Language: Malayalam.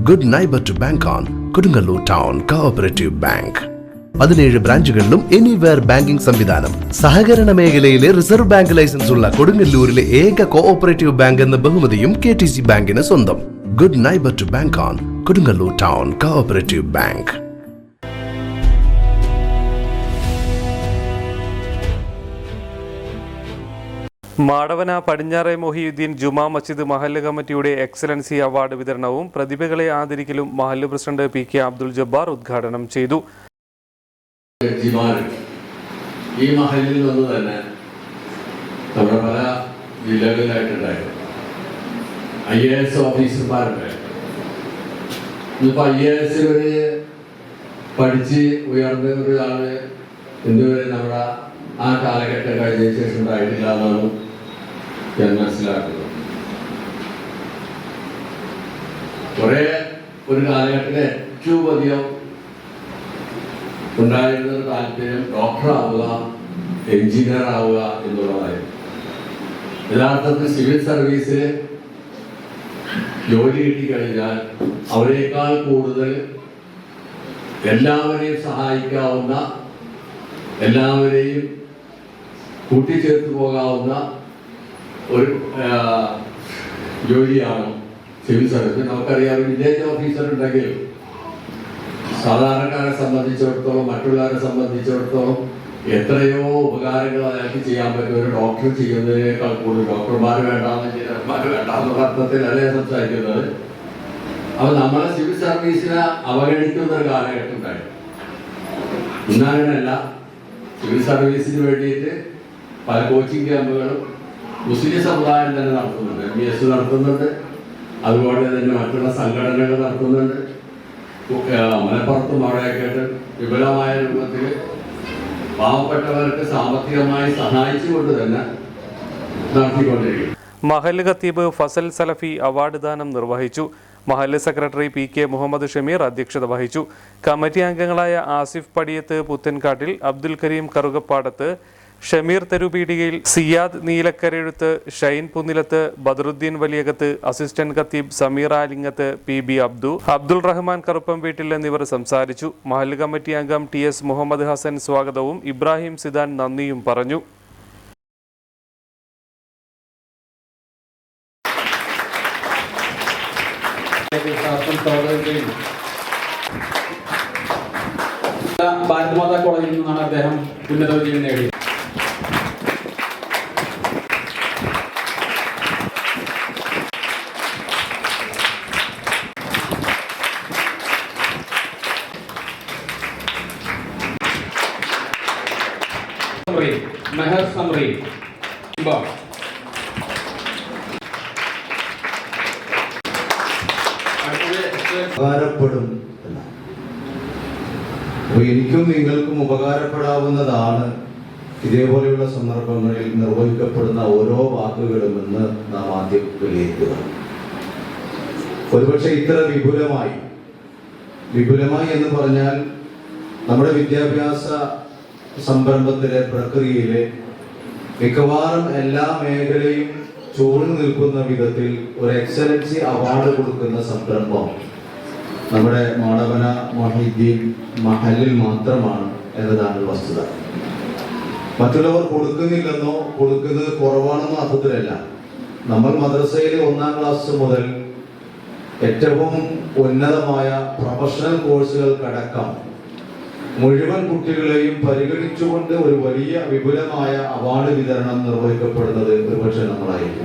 Good neighbour to bank on Kodungallur town cooperative bank. 17 ബ്രാഞ്ചുകളിലും എനിവെയർ ബാങ്കിംഗ് സംവിധാനം. സഹകരണ മേഖലയിലെ റിസർവ് ബാങ്ക് ലൈസൻസ് ഉള്ള കൊടുങ്ങല്ലൂരിലെ ഏക കോഓപ്പറേറ്റീവ് ബാങ്ക് എന്ന ബഹുമതിയും KTC ബാങ്കിന് സ്വന്തം. Good neighbour to bank on Kodungallur town cooperative bank. Madavana പടിഞ്ഞാറെ മൊഹിയുദ്ദീൻ ജുമാ മസ്ജിദ് മഹല്ല് കമ്മിറ്റിയുടെ എക്സലൻസി അവാർഡ് വിതരണവും പ്രതിഭകളെ ആദരിക്കലും മഹല്ല് പ്രസിഡന്റ് PK അബ്ദുൽ ജബ്ബാർ ഉദ്ഘാടനം ചെയ്തു. ഈ മഹല്ലിൽ നിന്ന് തന്നെ നമ്മുടെ പല ജില്ലകളിലായിട്ടുണ്ടായിരുന്നു IAS ഓഫീസർമാരുണ്ടായിരുന്നു. ഇന്നിപ്പോൾ IAS വരെ പഠിച്ച് ഉയർന്ന ഒരാള് ഇന്നുവരെ നമ്മുടെ ആ കാലഘട്ടം കഴിഞ്ഞ ശേഷം ഉണ്ടായിട്ടില്ല എന്നാണ് ഞാൻ മനസ്സിലാക്കുന്നത്. കുറെ ഒരു കാലഘട്ടത്തിൽ ഏറ്റവും അധികം ഉണ്ടായിരുന്ന ഒരു താല്പര്യം ഡോക്ടറാവുക, എഞ്ചിനീയർ ആവുക എന്നുള്ളതായിരുന്നു. യഥാർത്ഥത്തിൽ സിവിൽ സർവീസിൽ ജോലി കിട്ടിക്കഴിഞ്ഞാൽ അവരെക്കാൾ കൂടുതൽ എല്ലാവരെയും സഹായിക്കാവുന്ന, എല്ലാവരെയും കൂട്ടിച്ചേർത്ത് പോകാവുന്ന ഒരു ജോലിയാണ് സിവിൽ സർവീസ്. നമുക്കറിയാം, ഒരു വില്ലേജ് ഓഫീസർ ഉണ്ടെങ്കിൽ സാധാരണക്കാരെ സംബന്ധിച്ചിടത്തോളം, മറ്റുള്ളവരെ സംബന്ധിച്ചിടത്തോളം എത്രയോ ഉപകാരങ്ങൾ അയാൾക്ക് ചെയ്യാൻ പറ്റും ഒരു ഡോക്ടർ ചെയ്യുന്നതിനേക്കാൾ കൂടുതൽ. ഡോക്ടർമാർ വേണ്ടാന്ന്, എഞ്ചിനീയർമാർ വേണ്ടാന്നുള്ള അർത്ഥത്തിലല്ലേ സംസാരിക്കുന്നത്. അപ്പൊ നമ്മളെ സിവിൽ സർവീസിനെ അവഗണിക്കുന്ന ഒരു കാലഘട്ടം ഉണ്ടായിരുന്നു. ഇന്നങ്ങനെയല്ല. സിവിൽ സർവീസിന് വേണ്ടിയിട്ട് പല കോച്ചിങ് ക്യാമ്പുകളും മുസ്ലിം സമുദായം തന്നെ നടത്തുന്നുണ്ട്. MBS നടത്തുന്നുണ്ട്. അതുപോലെ തന്നെ മറ്റുള്ള സംഘടനകൾ നടത്തുന്നുണ്ട്. മലപ്പുറത്തും അവിടെയൊക്കെ വിപുലമായ രൂപത്തിൽ പാവപ്പെട്ടവർക്ക് സാമ്പത്തികമായി സഹായിച്ചുകൊണ്ട് തന്നെ നടത്തിക്കൊണ്ടിരിക്കും. മഹല്ല് ഖത്തീബ് ഫസൽ സലഫി അവാർഡ് ദാനം നിർവഹിച്ചു. മഹല്ല് സെക്രട്ടറി PK മുഹമ്മദ് ഷമീർ അധ്യക്ഷത വഹിച്ചു. കമ്മിറ്റി അംഗങ്ങളായ ആസിഫ് പടിയത്ത് പുത്തൻകാട്ടിൽ, അബ്ദുൽ കരീം കറുകപ്പാടത്ത്, ഷമീർ തെരുപീടികയിൽ, സിയാദ് നീലക്കരെഴുത്ത്, ഷൈൻ പുന്നിലത്ത്, ബദറുദ്ദീൻ വലിയകത്ത്, അസിസ്റ്റന്റ് ഖത്തീബ് സമീർ ആലിങ്ങത്ത്, PB അബ്ദു, അബ്ദുൾ റഹ്മാൻ കറുപ്പം വീട്ടിൽ എന്നിവർ സംസാരിച്ചു. മഹല്ല് കമ്മിറ്റി അംഗം TS മുഹമ്മദ് ഹസൻ സ്വാഗതവും ഇബ്രാഹിം സിദാൻ നന്ദിയും പറഞ്ഞു. ഭാരത് മാതാ കോളേജിൽ നിന്നാണ് അദ്ദേഹം ഉന്നത വിജയം നേടിയത്. മെഹർ സമറി ഉപകാരപ്പെടും. അപ്പോൾ എനിക്കും നിങ്ങൾക്കും ഉപകാരപ്പെടാവുന്നതാണ് ഇതേപോലെയുള്ള സന്ദർഭങ്ങളിൽ നിർവഹിക്കപ്പെടുന്ന ഓരോ വാക്കുകളും എന്ന് നാം ആദ്യം വിലയിരുത്തുക. ഒരുപക്ഷെ ഇത്ര വിപുലമായി എന്ന് പറഞ്ഞാൽ നമ്മുടെ വിദ്യാഭ്യാസ സംരംഭത്തിലെ പ്രക്രിയയിലെ മിക്കവാറും എല്ലാ മേഖലയും ചൂഴ്ന്നു നിൽക്കുന്ന വിധത്തിൽ ഒരു എക്സലൻസി അവാർഡ് കൊടുക്കുന്ന സംരംഭം നമ്മുടെ മാടവന മൊഹിയുദ്ദീൻ മഹല്ലിൽ മാത്രമാണ് എന്നതാണ് വസ്തുത. മറ്റുള്ളവർ കൊടുക്കുന്നില്ലെന്നോ കൊടുക്കുന്നത് കുറവാണെന്നോ അർത്ഥത്തിലല്ല. നമ്മൾ മദ്രസയിലെ 1ാം ക്ലാസ് മുതൽ ഏറ്റവും ഉന്നതമായ പ്രൊഫഷണൽ കോഴ്സുകൾക്കടക്കം മുഴുവൻ കുട്ടികളെയും പരിഗണിച്ചുകൊണ്ട് ഒരു വലിയ വിപുലമായ അവാർഡ് വിതരണം നിർവഹിക്കപ്പെടുന്നത് ഒരുപക്ഷെ നമ്മളായിരിക്കും.